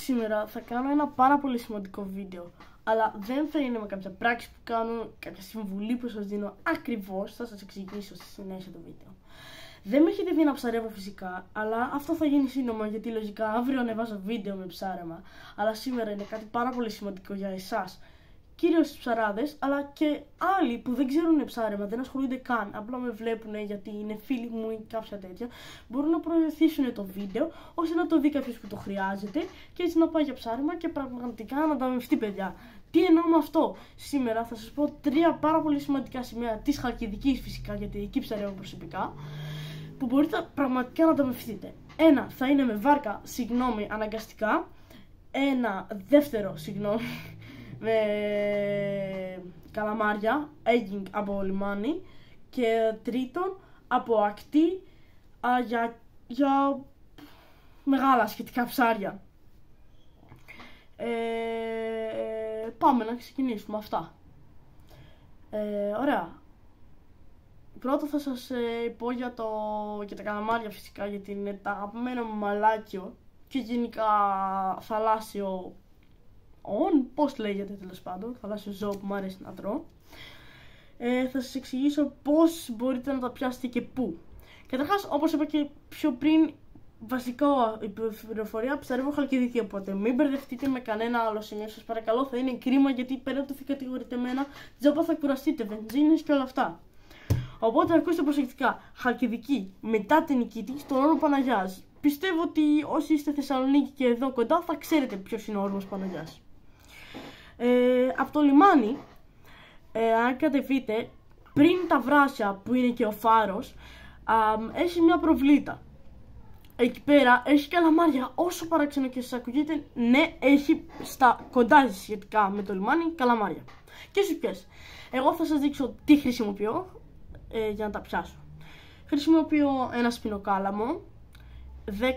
σήμερα θα κάνω ένα πάρα πολύ σημαντικό βίντεο. Αλλά δεν θα είναι με κάποια πράξη που κάνω, κάποια συμβουλή που σας δίνω ακριβώς. Θα σας εξηγήσω στη συνέχεια του βίντεο. Δεν με έχετε δει να ψαρεύω φυσικά, αλλά αυτό θα γίνει σύντομα γιατί λογικά αύριο ανεβάζω βίντεο με ψάρεμα. Αλλά σήμερα είναι κάτι πάρα πολύ σημαντικό για εσάς, κυρίως τους ψαράδες, αλλά και άλλοι που δεν ξέρουν ψάρεμα, δεν ασχολούνται καν. Απλά με βλέπουν γιατί είναι φίλοι μου ή κάποια τέτοια. Μπορούν να προωθήσουν το βίντεο ώστε να το δει κάποιος που το χρειάζεται και έτσι να πάει για ψάρεμα και πραγματικά να ανταμυφθεί, παιδιά. Τι εννοώ με αυτό? Σήμερα θα σας πω 3 πάρα πολύ σημαντικά σημεία της Χαλκιδικής φυσικά, γιατί εκεί ψαρεύω προσωπικά, που μπορείτε πραγματικά να ανταμυφθείτε. Ένα θα είναι με βάρκα, αναγκαστικά. Ένα δεύτερο, με καλαμάρια, egging από λιμάνι. Και τρίτον, από ακτή για μεγάλα σχετικά ψάρια. Πάμε να ξεκινήσουμε αυτά. Ωραία. Πρώτα θα σας πω για τα καλαμάρια φυσικά, γιατί είναι τα αγαπημένο μου μαλάκιο και γενικά θαλάσσιο πώς λέγεται τέλος πάντων, θαλάσσιο ζώο που μου αρέσει να τρώω. Θα σας εξηγήσω πώς μπορείτε να τα πιάσετε και πού. Καταρχάς, όπως είπα και πιο πριν, βασικό η πληροφορία, ψαρεύω Χαλκιδική, οπότε μην μπερδευτείτε με κανένα άλλο σημείο, σας παρακαλώ, θα είναι κρίμα γιατί πέρα του κατηγορείτε εμένα, τζάμπα θα κουραστείτε, βενζίνες και όλα αυτά. Οπότε ακούστε προσεκτικά. Χαλκιδική, μετά την Νικήτη, στον όρμο Παναγιάς. Πιστεύω ότι όσοι είστε Θεσσαλονίκη και εδώ κοντά θα ξέρετε ποιος είναι ο όρμος Παναγιάς. Από το λιμάνι, αν κατεβείτε, πριν τα βράσια που είναι και ο φάρος, έχει μια προβλήτα. Εκεί πέρα έχει καλαμάρια, όσο παράξενο και σας ακούγεται, ναι, έχει κοντά σχετικά με το λιμάνι καλαμάρια. Και σουπιές. Εγώ θα σας δείξω τι χρησιμοποιώ για να τα πιάσω. Χρησιμοποιώ ένα σπινοκάλαμο,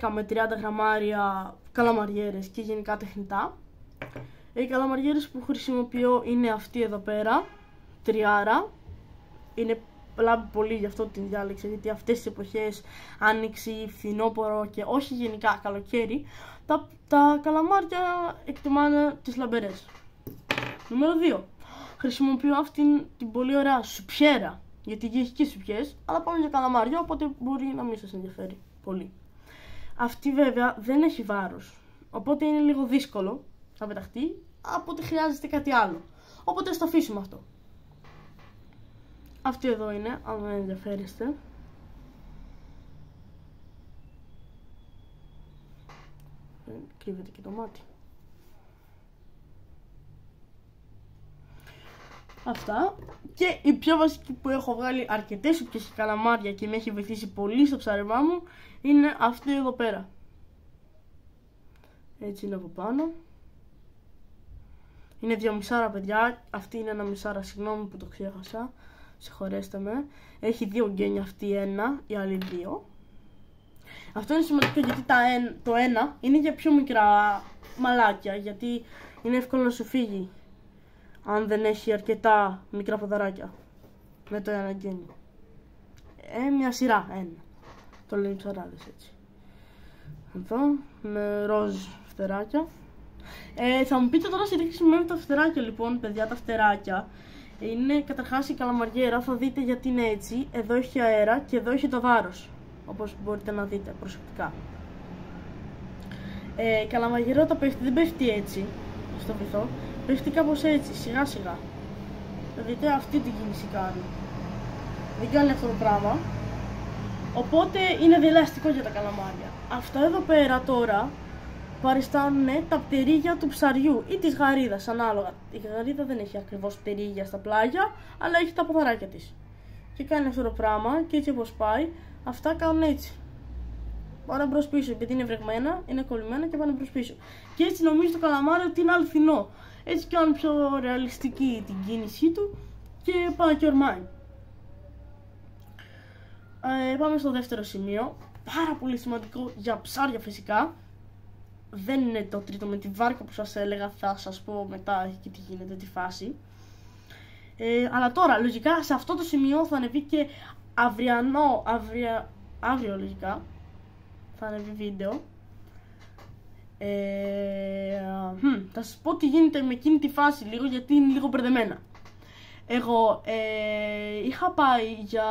10 με 30 γραμμάρια καλαμαριέρες και γενικά τεχνητά. Οι καλαμαριέρες που χρησιμοποιώ είναι αυτή εδώ πέρα, τριάρα. Είναι λάμπει πολύ, γι' αυτό την διάλεξα, γιατί αυτές τις εποχές, άνοιξη, φθινόπωρο και όχι γενικά καλοκαίρι, τα καλαμάρια εκτιμάνε τις λαμπερές. Νούμερο 2. Χρησιμοποιώ αυτήν την πολύ ωραία σουπιέρα, γιατί έχει και σουπιές, αλλά πάμε για καλαμάρια, οπότε μπορεί να μην σας ενδιαφέρει πολύ. Αυτή βέβαια δεν έχει βάρος, οπότε είναι λίγο δύσκολο να πεταχτεί, από ότι χρειάζεται κάτι άλλο. Οπότε ας το αφήσουμε αυτό. Αυτή εδώ είναι, αν δεν ενδιαφέρεστε. Κρύβεται και το μάτι. Αυτά. Και η πιο βασική που έχω βγάλει αρκετές σουπιές και καλαμάρια και με έχει βοηθήσει πολύ στο ψάρεμά μου είναι αυτή εδώ πέρα. Έτσι είναι από πάνω. Είναι 2,5 παιδιά. Αυτή είναι 1,5, συγγνώμη που το ξέχασα. Συγχωρέστε με. Έχει 2 γκένια αυτή ένα, οι άλλοι 2. Αυτό είναι σημαντικό γιατί το ένα είναι για πιο μικρά μαλάκια, γιατί είναι εύκολο να σου φύγει αν δεν έχει αρκετά μικρά ποδαράκια με το ένα γκένι. Μια σειρά, ένα. Το λένε οι ψαράδες έτσι. Εδώ, με ροζ φτεράκια. Θα μου πείτε τώρα σε τι χρησιμοποιούμε τα φτεράκια λοιπόν, παιδιά, τα φτεράκια. Είναι καταρχάς η καλαμαριέρα, θα δείτε γιατί είναι έτσι. Εδώ έχει αέρα και εδώ έχει το βάρος, όπως μπορείτε να δείτε προσεκτικά. Η καλαμαριέρα όταν πέφτει δεν πέφτει έτσι στο βυθό, πέφτει κάπως έτσι, σιγά σιγά. Θα δείτε αυτή την κίνηση κάνει. Δεν κάνει αυτό το πράγμα. Οπότε είναι διελαστικό για τα καλαμάρια. Αυτά εδώ πέρα τώρα παριστάνουν τα πτερίγια του ψαριού ή της γαρίδας, ανάλογα. Η γαρίδα δεν έχει ακριβώς πτερίγια στα πλάγια, αλλά έχει τα ποδαράκια της. Και κάνει αυτό το πράγμα και έτσι όπως πάει, αυτά κάνουν έτσι. Πάνε μπρος πίσω, επειδή είναι βρεγμένα, είναι κολλημένα και πάνε μπρος πίσω. Και έτσι νομίζει το καλαμάρι ότι είναι αληθινό. Έτσι κάνουν πιο ρεαλιστική την κίνησή του και πάει και ορμάει. Πάμε στο δεύτερο σημείο. Πάρα πολύ σημαντικό για ψάρια φυσικά. Δεν είναι το τρίτο με τη βάρκα που σας έλεγα, θα σας πω μετά και τι γίνεται, τη φάση. Αλλά τώρα, λογικά, σε αυτό το σημείο θα ανεβεί και αύριο λογικά, θα ανεβεί βίντεο. θα σας πω τι γίνεται με εκείνη τη φάση λίγο, γιατί είναι λίγο μπερδεμένα. Εγώ είχα πάει για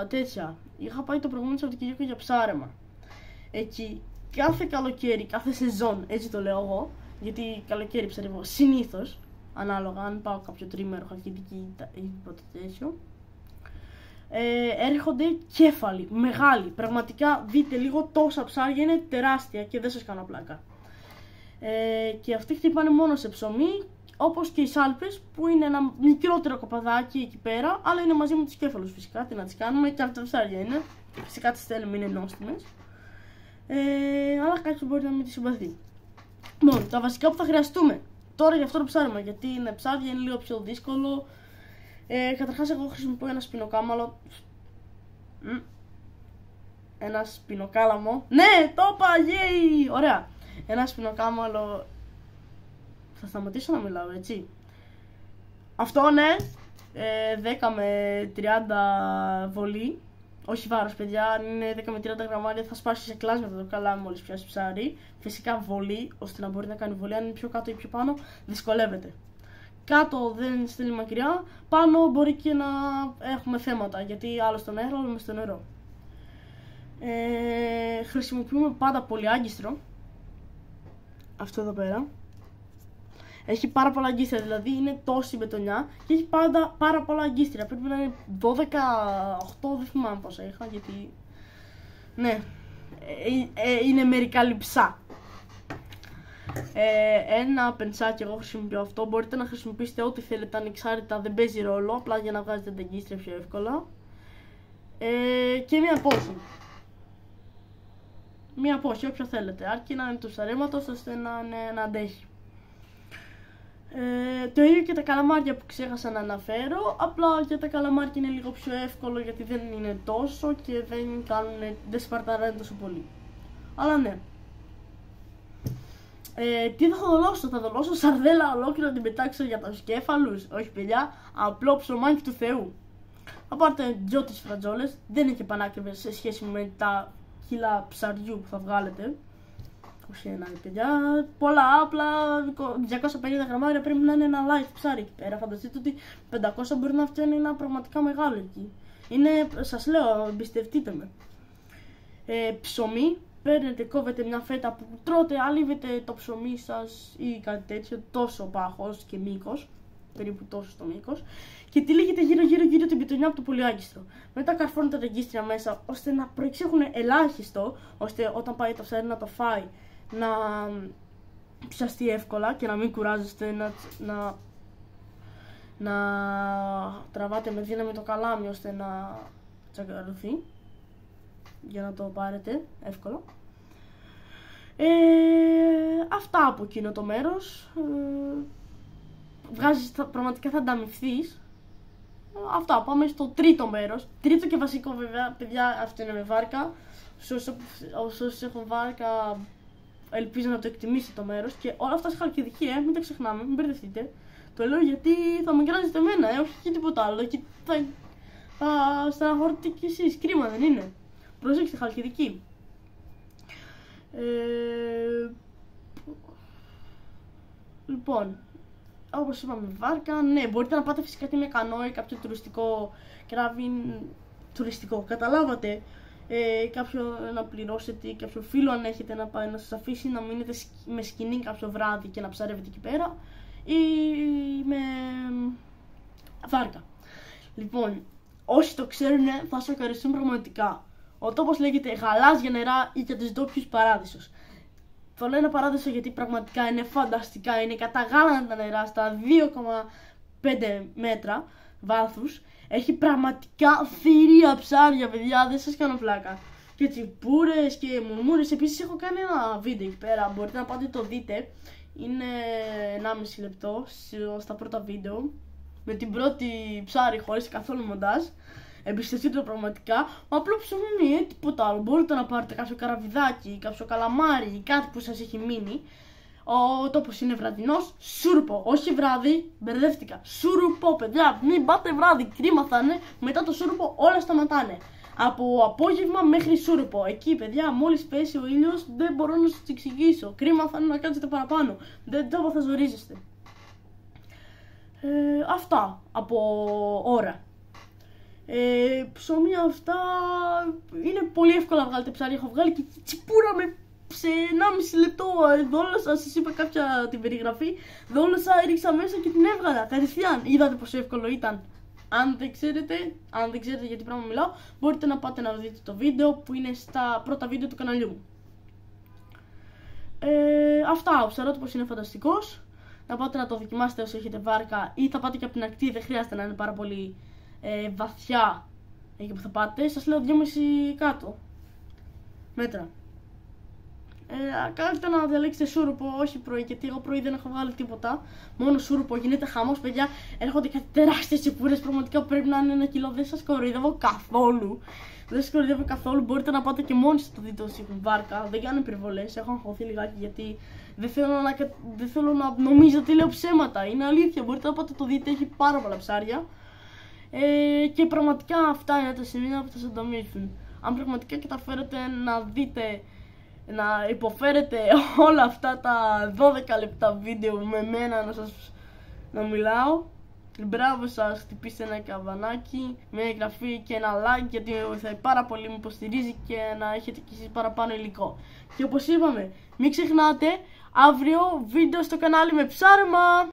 τέτοια. Είχα πάει το προηγούμενο Σαββατοκύριακο για ψάρεμα. Εκεί κάθε καλοκαίρι, κάθε σεζόν, έτσι το λέω εγώ, γιατί καλοκαίρι ψαρεύω συνήθως, ανάλογα αν πάω κάποιο τρίμερο, χαλκιδική ή πρώτο τέτοιο. Έρχονται κέφαλοι, μεγάλοι. Πραγματικά δείτε λίγο, τόσα ψάρια είναι τεράστια και δεν σας κάνω πλάκα. Και αυτοί χτυπάνε μόνο σε ψωμί, όπως και οι σάλπες που είναι ένα μικρότερο κοπαδάκι εκεί πέρα, αλλά είναι μαζί με τους κέφαλους φυσικά. Τι να τις κάνουμε, και αυτά τα ψάρια είναι. Φυσικά τις θέλουμε, είναι νόστιμες. Αλλά κάποιος μπορεί να μην τις συμπαθεί. Λοιπόν, τα βασικά που θα χρειαστούμε τώρα για αυτό το ψάρεμα, γιατί είναι ψάρια, είναι λίγο πιο δύσκολο. Καταρχάς, εγώ χρησιμοποιώ ένα σπινοκάμαλο. Ένα σπινοκάλαμο. Ναι, το είπα, yay! Ωραία. Ένα σπινοκάμαλο. Θα σταματήσω να μιλάω, έτσι. Αυτό, ναι. 10 με 30 βολή. Όχι βάρος, παιδιά. Αν είναι 10 με 30 γραμμάρια, θα σπάσει σε κλάσματα το καλάμι μόλις πιάσει ψάρι. Φυσικά βολή, ώστε να μπορεί να κάνει βολή. Αν είναι πιο κάτω ή πιο πάνω, δυσκολεύεται. Κάτω δεν στέλνει μακριά, πάνω μπορεί και να έχουμε θέματα, γιατί άλλο στον αέρα, άλλο μες στο νερό. Χρησιμοποιούμε πάντα πολυάγκιστρο. Αυτό εδώ πέρα. Έχει πάρα πολλά αγκίστρια, δηλαδή είναι τόση μπετονιά και έχει πάντα πάρα πολλά αγκίστρια. Πρέπει να είναι 12, 8, δεν θυμάμαι πόσα είχα, γιατί ναι, είναι μερικά λιψά. Ένα πενσάκι, εγώ χρησιμοποιώ αυτό. Μπορείτε να χρησιμοποιήσετε ό,τι θέλετε ανεξάρτητα, δεν παίζει ρόλο, απλά για να βγάζετε τα αγκίστρια πιο εύκολα. Και μία πόση. Μία πόση, όποια θέλετε, αρκεί να είναι του ψαρέματος ώστε να αντέχει. Το ίδιο και τα καλαμάρια που ξέχασα να αναφέρω, απλά για τα καλαμάρια είναι λίγο πιο εύκολο γιατί δεν είναι τόσο και δεν σπαρταράνε τόσο πολύ. Αλλά ναι. Τι θα δολώσω σαρδέλα ολόκληρα να την πετάξω για τους κέφαλους? Όχι παιδιά, απλό ψωμάκι του Θεού. Θα πάρετε 2 τις φρατζόλες, δεν είναι και πανάκριβες σε σχέση με τα κιλά ψαριού που θα βγάλετε. Όχι ένα παιδιά, πολλά, απλά 250 γραμμάρια πρέπει να είναι ένα light ψάρι εκεί πέρα. Φανταστείτε ότι 500 μπορεί να φτιάξει ένα πραγματικά μεγάλο εκεί. Είναι, σας λέω, εμπιστευτείτε με. Ψωμί, παίρνετε, κόβετε μια φέτα που τρώτε, αλείβετε το ψωμί σας ή κάτι τέτοιο, τόσο πάχος και μήκος, περίπου τόσο στο μήκος, και τυλίγετε γύρω την πιτονιά από το πολυάγκιστρο. Μετά καρφώνετε τα αγκίστρια μέσα ώστε να προεξέχουν ελάχιστο, ώστε όταν πάει το ψάρι να το φάει να πιαστεί εύκολα και να μην κουράζεστε να τραβάτε με δύναμη το καλάμι ώστε να τσακαρωθεί για να το πάρετε εύκολα. Αυτά από εκείνο το μέρος. Βγάζεις, πραγματικά θα ανταμυφθείς. Αυτά, πάμε στο τρίτο μέρος. Τρίτο και βασικό βέβαια, παιδιά, αυτό είναι με βάρκα. Όσοι έχουν βάρκα, ελπίζω να το εκτιμήσει το μέρος. Και όλα αυτά σε Χαλκιδική, μην τα ξεχνάμε, μην μπερδευτείτε. Το λέω γιατί θα με κράζετε εμένα, όχι και τίποτα άλλο. Και θα στεναχωρείτε κι εσείς, κρίμα δεν είναι? Προσέξτε, Χαλκιδική. Λοιπόν, όπως είπαμε, βάρκα, ναι, μπορείτε να πάτε φυσικά και με κανόι, κάποιο τουριστικό κράβιν, τουριστικό, καταλάβατε, κάποιο να πληρώσετε, κάποιο φίλο αν έχετε να πάει να σας αφήσει να μείνετε με σκηνή κάποιο βράδυ και να ψαρεύετε εκεί πέρα, ή με βάρκα. Λοιπόν, όσοι το ξέρουν θα σας ευχαριστούν πραγματικά. Ο τόπος λέγεται Γαλάζια Νερά ή για τους ντόπιους Παράδεισος. Το λένε Παράδεισο γιατί πραγματικά είναι φανταστικά, είναι καταγάλανα τα νερά στα 2,5 μέτρα βάθους. Έχει πραγματικά θηρία ψάρια, παιδιά, δεν σας κάνω πλάκα. Και τσιπούρες και μουρμούρες. Επίσης έχω κάνει ένα βίντεο εκεί πέρα, μπορείτε να πάτε το δείτε. Είναι 1,5 λεπτό στα πρώτα βίντεο, με την πρώτη ψάρι χωρίς καθόλου μοντάζ. Εμπιστευτείτε το πραγματικά. Απλό ψωμί, τίποτα άλλο. Μπορείτε να πάρετε κάποιο καραβιδάκι, κάποιο καλαμάρι, κάτι που σας έχει μείνει. Ο τόπος είναι βραδινός. Σούρπο, όχι βράδυ, μπερδεύτηκα. Σούρπο, παιδιά, μην πάτε βράδυ, κρίμα θα είναι. Μετά το σούρπο όλα σταματάνε. Από απόγευμα μέχρι σούρουπο. Εκεί, παιδιά, μόλις πέσει ο ήλιος, δεν μπορώ να σας εξηγήσω. Κρίμα θα είναι να κάτσετε παραπάνω. Δεν θα ζορίζεστε. Αυτά από ώρα. Ψωμί αυτά είναι πολύ εύκολα να βγάλετε ψάρι. Έχω βγάλει και τσιπούρα με σε 1,5 λεπτό. Δόλωσα, σας είπα κάποια την περιγραφή. Δόλωσα, έριξα μέσα και την έβγαλα κατευθείαν. Είδατε πόσο εύκολο ήταν. Αν δεν ξέρετε για τι πράγμα μιλάω, μπορείτε να πάτε να δείτε το βίντεο που είναι στα πρώτα βίντεο του καναλιού μου. Αυτά, ο ψαρότοπος είναι φανταστικός. Να πάτε να το δοκιμάσετε όσοι έχετε βάρκα ή θα πάτε και από την ακτή, δεν χρειάζεται να είναι πάρα πολύ βαθιά εκεί που θα πάτε. Σας λέω 2,5 κάτω μέτρα. Κάνετε να διαλέξετε σούρουπο, όχι πρωί, γιατί εγώ πρωί δεν έχω βγάλει τίποτα. Μόνο σούρουπο, γίνεται χαμός, παιδιά. Έρχονται κάτι τεράστιες τσιπούρες, πραγματικά πρέπει να είναι 1 κιλό. Δεν σας κοροϊδεύω καθόλου. Δεν σας κοροϊδεύω καθόλου. Μπορείτε να πάτε και μόνοι σας το δείτε όσοι έχουν βάρκα. Δεν κάνω υπερβολές, έχω αγχωθεί λιγάκι γιατί δεν θέλω να νομίζω ότι λέω ψέματα. Είναι αλήθεια, μπορείτε να πάτε το δείτε, έχει πάρα πολλά ψάρια. Και πραγματικά αυτά είναι τα σημεία που θα σας ανταμείψουν. Αν πραγματικά καταφέρετε να δείτε, να υποφέρετε όλα αυτά τα 12 λεπτά βίντεο με μένα να μιλάω, μπράβο σας, χτυπήστε ένα καμπανάκι, μια εγγραφή και ένα like, γιατί με βοηθάει πάρα πολύ, με υποστηρίζει και να έχετε κι εσείς παραπάνω υλικό. Και όπως είπαμε, μην ξεχνάτε, αύριο βίντεο στο κανάλι με ψάρεμα!